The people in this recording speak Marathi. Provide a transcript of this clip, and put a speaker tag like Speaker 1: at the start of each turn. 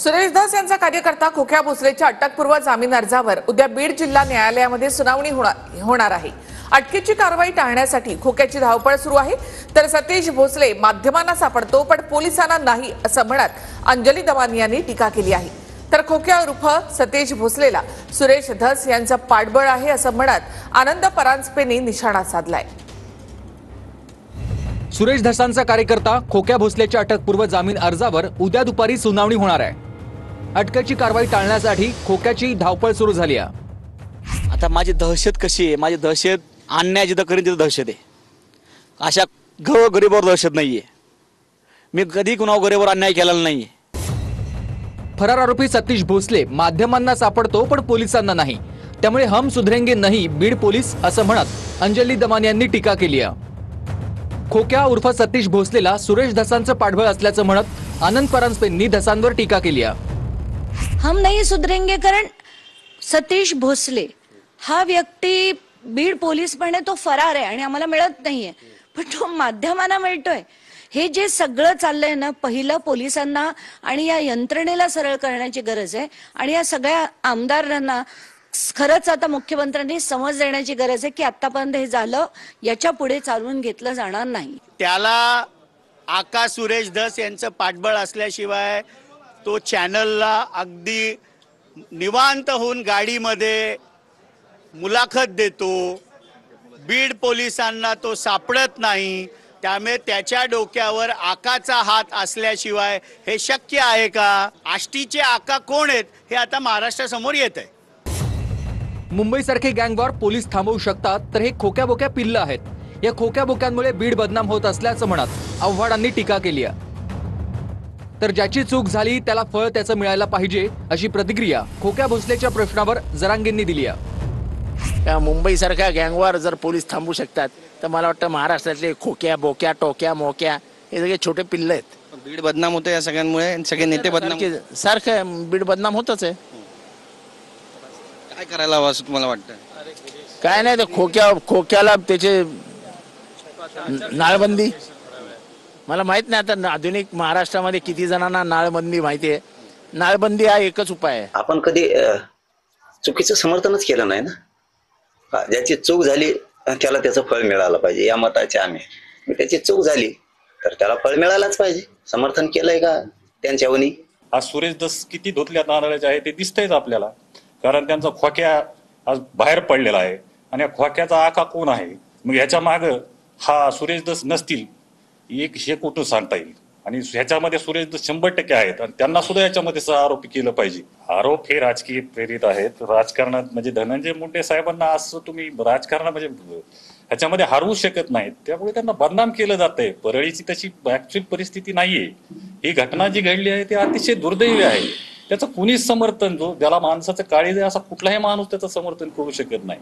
Speaker 1: सुरेश धस यांचा कार्यकर्ता खोक्या भोसलेच्या अटकपूर्व जामीन अर्जावर उद्या बीड जिल्हा न्यायालयामध्ये सुनावणी होणार आहे। अटकेची कारवाई टाळण्यासाठी खोक्याची धावपळ सुरू आहे, तर सतीश भोसले माध्यमांना सापडतो पण पोलिसांना नाही असं म्हणत अंजली दमानी यांनी टीका केली आहे। तर खोक्या उर्फ सतीश भोसलेला सुरेश धस यांचं पाठबळ आहे असं म्हणत आनंद परांजपेंनी निशाणा साधलाय।
Speaker 2: सुरेश धसांचा कार्यकर्ता खोक्या भोसलेच्या अटकपूर्व जामीन अर्जावर उद्या दुपारी सुनावणी होणार आहे। अटकेची कारवाई टाळण्यासाठी खोक्याची धावपळ सुरू झाली आहे।
Speaker 3: आता माझी दहशत कशी आहे, माझी दहशत अन्याय जिथं करीन तिथं दहशत आहे, अशा गरीबावर दहशत नाहीये। मी कधी कुणावर गरीबावर अन्याय केलेला नाहीये।
Speaker 2: फरार आरोपी सतीश भोसले माध्यमांना सापडतो पण पोलिसांना नाही, त्यामुळे हम सुधरेंगे नाही बीड पोलीस असं म्हणत अंजली दमानी यांनी टीका केली आहे। खोक्या उर्फ सतीश भोसलेला सुरेश धसांचं पाठबळ असल्याचं म्हणत आनंद परांजपेंनी धसांवर टीका केली आहे।
Speaker 4: हम नहीं सुधरेंगे कारण सतीश भोसले हा व्यक्ती बीड पोलीस पण तो फरार आहे आणि आम्हाला मिळत नाहीये, पण तो माध्यमांना मिळतोय। हे जे सगळं चाललंय ना, पहिलं पोलिसांना आणि या यंत्रणेला सरळ करण्याची गरज आहे आणि या सगळ्या आमदारांना खरंच आता मुख्यमंत्र्यांनी समज देण्याची गरज आहे की आतापर्यंत हे झालं, याच्या पुढे चालवून घेतलं जाणार नाही।
Speaker 3: त्याला आका सुरेश धस यांचं पाठबळ असल्याशिवाय तो चॅनलला अगदी निवांत होऊन गाडीमध्ये मुलाखत देतो, बीड पोलिसांना तो सापडत नाही। त्यामुळे त्याच्या डोक्यावर आकाचा हात असल्याशिवाय हे शक्य आहे का? आष्टीचे आका कोण आहेत हे आता महाराष्ट्रासमोर येत आहे।
Speaker 2: मुंबईसारखे गँगवॉर पोलीस थांबवू शकतात, तर हे खोक्या बोक्या पिल्ल आहेत। या खोक्या बोक्यांमुळे बीड बदनाम होत असल्याचं म्हणत आव्हाडांनी टीका केली आहे। तर ज्याची चूक झाली त्याला फळ त्याचं मिळायला पाहिजे अशी प्रतिक्रिया खोक्या भोसलेच्या प्रश्नावर जरांगेंनी दिली आहे।
Speaker 5: त्या मुंबईसारख्या गँगवर जर पोलीस थांबू शकतात तर मला वाटतं महाराष्ट्रातले खोक्या बोक्या टोक्या मोक्या हे सगळे छोटे पिल्ल आहेत।
Speaker 6: बीड बदनाम होतं या सगळ्यांमुळे, सगळे नेते बदनाम
Speaker 5: सारखं बीड बदनाम होतच आहे।
Speaker 6: काय करायला हवं असं तुम्हाला वाटतं?
Speaker 5: काय नाही, तर खोक्याला त्याचे नाळबंदी, मला माहित नाही आता आधुनिक महाराष्ट्रामध्ये किती जणांना नाळबंदी माहिती आहे। नाळबंदी हा एकच उपाय आहे।
Speaker 7: आपण कधी चुकीचं समर्थनच केलं नाही ना। ज्याची चूक झाली त्याला त्याचं फळ मिळालं पाहिजे या मताचे आम्ही। त्याची चूक झाली तर त्याला फळ मिळालंच पाहिजे। समर्थन केलंय का त्यांच्यावनी?
Speaker 8: आज सुरेश धस किती धुतल्या तांदळाचे आहे ते दिसतंयच आपल्याला, कारण त्यांचा खोक्या आज बाहेर पडलेला आहे आणि खोक्याचा आका कोण आहे? मग ह्याच्या माग हा सुरेश धस नसतील एक हे कुठून सांगता येईल? आणि ह्याच्यामध्ये सुरेश धस 100% आहेत आणि त्यांना सुद्धा याच्यामध्ये आरोपी केलं पाहिजे। आरोप हे राजकीय प्रेरित आहेत। राजकारणात म्हणजे धनंजय मुंडे साहेबांना असं तुम्ही राजकारणात म्हणजे ह्याच्यामध्ये हरवू शकत नाहीत, त्यामुळे त्यांना बदनाम केलं जातंय। परळीची तशी ऍक्च्युअल परिस्थिती नाहीये। ही घटना जी घडली आहे ते अतिशय दुर्दैवी आहे। त्याचं कुणीच समर्थन, जो ज्याला माणसाचं काळीज आहे असा कुठलाही माणूस त्याचं समर्थन करू शकत नाही।